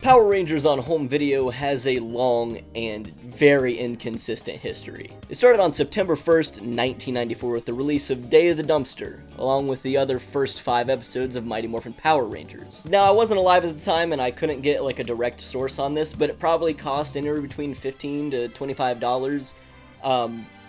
Power Rangers on home video has a long and very inconsistent history. It started on September 1st, 1994 with the release of Day of the Dumpster, along with the other first 5 episodes of Mighty Morphin Power Rangers. Now, I wasn't alive at the time and I couldn't get like a direct source on this, but it probably cost anywhere between $15 to $25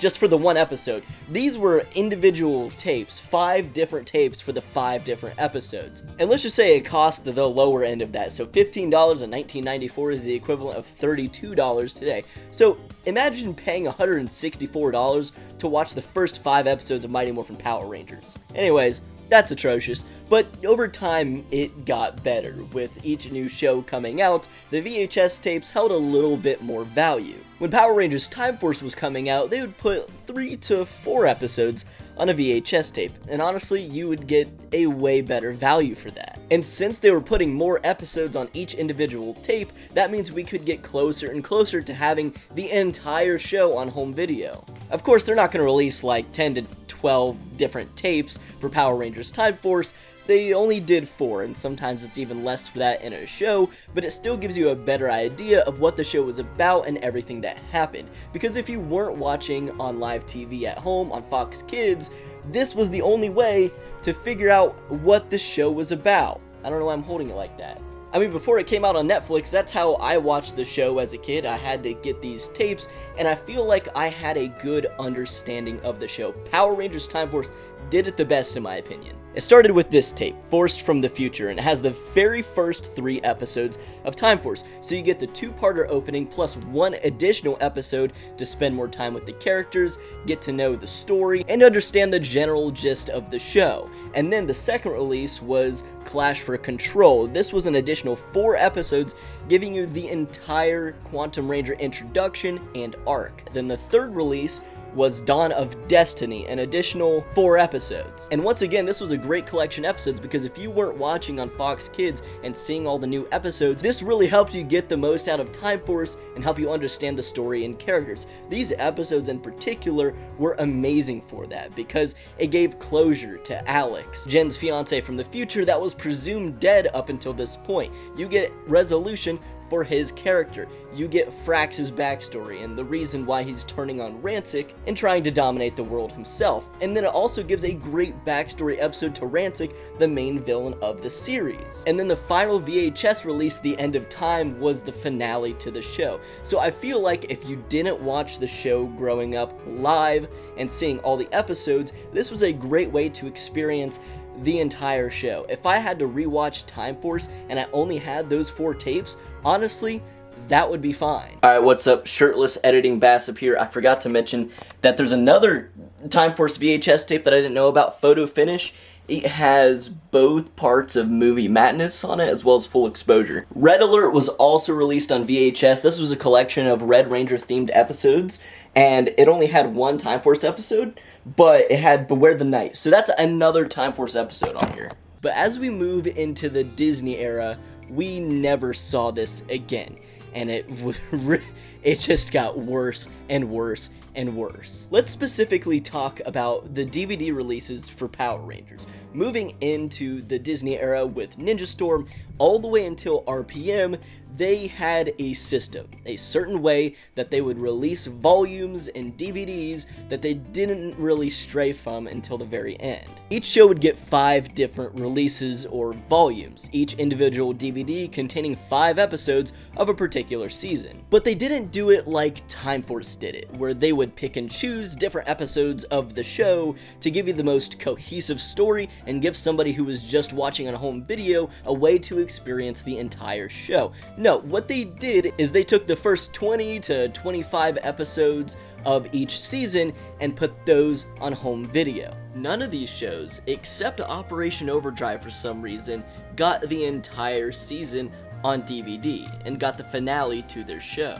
just for the one episode. These were individual tapes, 5 different tapes for the 5 different episodes. And let's just say it cost the lower end of that, so $15 in 1994 is the equivalent of $32 today. So imagine paying $164 to watch the first 5 episodes of Mighty Morphin Power Rangers. Anyways, that's atrocious, but over time it got better. With each new show coming out, the VHS tapes held a little bit more value. When Power Rangers Time Force was coming out, they would put 3 to 4 episodes on a VHS tape, and honestly, you would get a way better value for that. And since they were putting more episodes on each individual tape, that means we could get closer and closer to having the entire show on home video. Of course, they're not going to release like 10 to 12 different tapes for Power Rangers Time Force. They only did 4, and sometimes it's even less for that in a show, but it still gives you a better idea of what the show was about and everything that happened. Because if you weren't watching on live TV at home on Fox Kids, this was the only way to figure out what the show was about. I don't know why I'm holding it like that. I mean, before it came out on Netflix, that's how I watched the show as a kid. I had to get these tapes, and I feel like I had a good understanding of the show. Power Rangers Time Force did it the best, in my opinion. It started with this tape, Forced from the Future, and it has the very first 3 episodes of Time Force. So you get the 2-parter opening plus 1 additional episode to spend more time with the characters, get to know the story, and understand the general gist of the show. And then the second release was Clash for Control. This was an additional 4 episodes, giving you the entire Quantum Ranger introduction and arc. Then the third release was Dawn of Destiny, an additional 4 episodes. And once again, this was a great collection of episodes because if you weren't watching on Fox Kids and seeing all the new episodes, this really helped you get the most out of Time Force and help you understand the story and characters. These episodes in particular were amazing for that because it gave closure to Alex, Jen's fiance from the future that was presumed dead up until this point. You get resolution for his character. You get Frax's backstory and the reason why he's turning on Rancic and trying to dominate the world himself. And then it also gives a great backstory episode to Rancic, the main villain of the series. And then the final VHS release, The End of Time, was the finale to the show. So I feel like if you didn't watch the show growing up live and seeing all the episodes, this was a great way to experience the entire show. If I had to rewatch Time Force and I only had those 4 tapes, honestly, that would be fine. Alright, what's up? Shirtless Editing Bass up here. I forgot to mention that there's another Time Force VHS tape that I didn't know about, Photo Finish. It has both parts of Movie Madness on it, as well as Full Exposure. Red Alert was also released on VHS. This was a collection of Red Ranger themed episodes, and it only had 1 Time Force episode, but it had Beware the Night. So that's another Time Force episode on here. But as we move into the Disney era, we never saw this again. And it just got worse and worse and worse. Let's specifically talk about the DVD releases for Power Rangers. Moving into the Disney era with Ninja Storm all the way until RPM, they had a system, a certain way that they would release volumes and DVDs that they didn't really stray from until the very end. Each show would get 5 different releases or volumes, each individual DVD containing 5 episodes of a particular season. But they didn't do it like Time Force did it, where they would pick and choose different episodes of the show to give you the most cohesive story and give somebody who was just watching on home video a way to experience the entire show. No, what they did is they took the first 20 to 25 episodes of each season and put those on home video. None of these shows, except Operation Overdrive for some reason, got the entire season on DVD and got the finale to their show.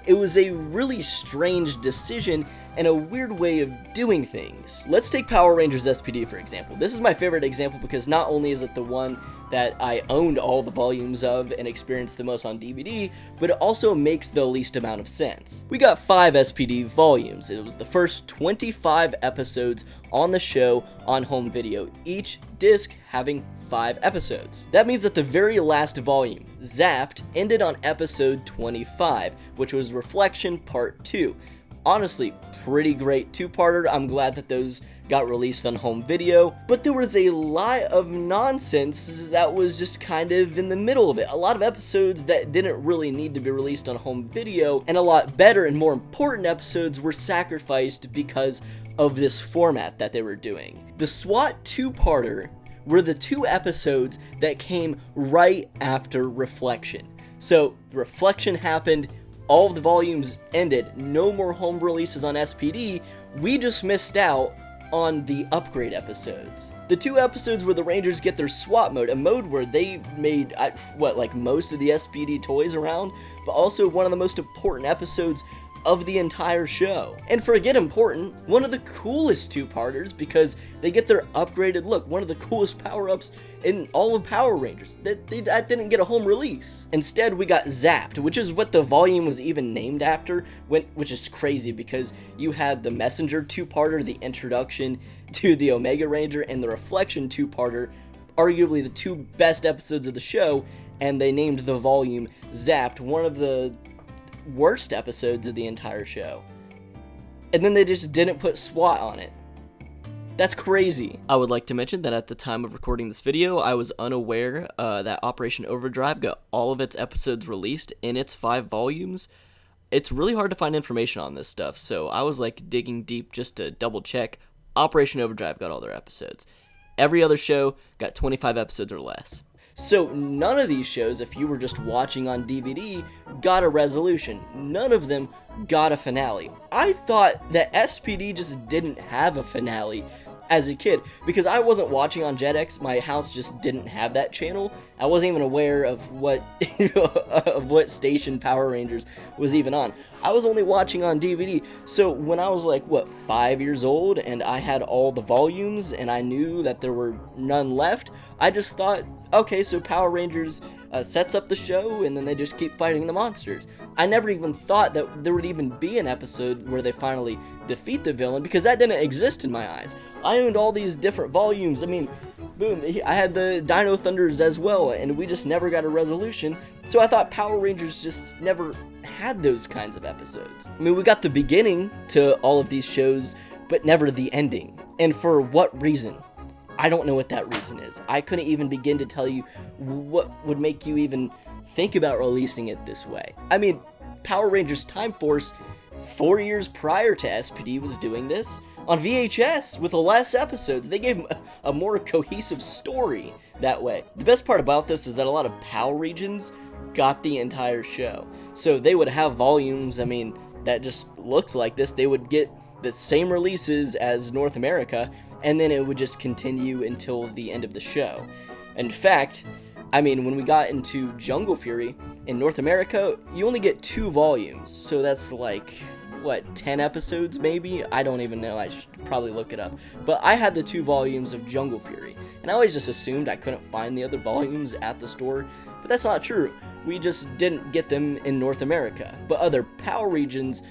It was a really strange decision and a weird way of doing things. Let's take Power Rangers SPD for example. This is my favorite example because not only is it the one that I owned all the volumes of and experienced the most on DVD, but it also makes the least amount of sense. We got 5 SPD volumes. It was the first 25 episodes on the show on home video, each disc having 5 episodes. That means that the very last volume, Zapped, ended on episode 25, which was Reflection Part 2. Honestly, pretty great two-parter. I'm glad that those got released on home video, but there was a lot of nonsense that was just kind of in the middle of it. A lot of episodes that didn't really need to be released on home video, and a lot better and more important episodes were sacrificed because of this format that they were doing. The SWAT two-parter were the 2 episodes that came right after Reflection. So Reflection happened, all of the volumes ended, no more home releases on SPD, we just missed out on the upgrade episodes. The 2 episodes where the Rangers get their SWAT mode, a mode where they made, like most of the SPD toys around, but also one of the most important episodes of the entire show. And forget important, one of the coolest two-parters because they get their upgraded look, one of the coolest power-ups in all of Power Rangers. That didn't get a home release. Instead, we got Zapped, which is what the volume was even named after, which is crazy because you had the Messenger two-parter, the introduction to the Omega Ranger, and the Reflection two-parter, arguably the 2 best episodes of the show, and they named the volume Zapped, one of the worst episodes of the entire show. And then they just didn't put SWAT on it. That's crazy. I would like to mention that at the time of recording this video, I was unaware that Operation Overdrive got all of its episodes released in its 5 volumes. It's really hard to find information on this stuff, so I was like digging deep just to double check. Operation Overdrive got all their episodes. Every other show got 25 episodes or less. So none of these shows, if you were just watching on DVD, got a resolution. None of them got a finale. I thought that SPD just didn't have a finale as a kid, because I wasn't watching on Jetix. My house just didn't have that channel. I wasn't even aware of what of what station Power Rangers was even on. I was only watching on DVD. So when I was like, 5 years old, and I had all the volumes, and I knew that there were none left, I just thought, okay, so Power Rangers sets up the show, and then they just keep fighting the monsters. I never even thought that there would even be an episode where they finally defeat the villain, because that didn't exist in my eyes. I owned all these different volumes. I mean, boom, I had the Dino Thunders as well, and we just never got a resolution. So I thought Power Rangers just never had those kinds of episodes. I mean, we got the beginning to all of these shows, but never the ending. And for what reason? I don't know what that reason is. I couldn't even begin to tell you what would make you even think about releasing it this way. I mean, Power Rangers Time Force, 4 years prior to SPD, was doing this on VHS with less episodes. They gave a more cohesive story that way. The best part about this is that a lot of PAL regions got the entire show. So they would have volumes, I mean, that just looked like this. They would get the same releases as North America, and then it would just continue until the end of the show. In fact, I mean, when we got into Jungle Fury, in North America, you only get 2 volumes, so that's like, 10 episodes maybe? I don't even know, I should probably look it up. But I had the 2 volumes of Jungle Fury, and I always just assumed I couldn't find the other volumes at the store, but that's not true. We just didn't get them in North America. But other PAL regions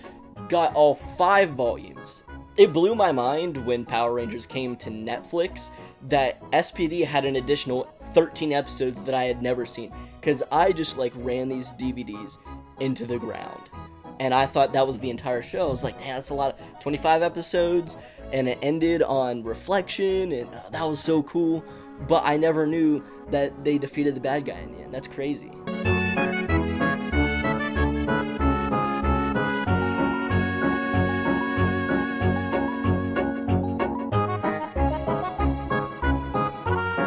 got all 5 volumes. It blew my mind when Power Rangers came to Netflix that SPD had an additional 13 episodes that I had never seen, because I just ran these DVDs into the ground. And I thought that was the entire show. I was like, damn, that's a lot of 25 episodes, and it ended on Reflection, and that was so cool. But I never knew that they defeated the bad guy in the end. That's crazy.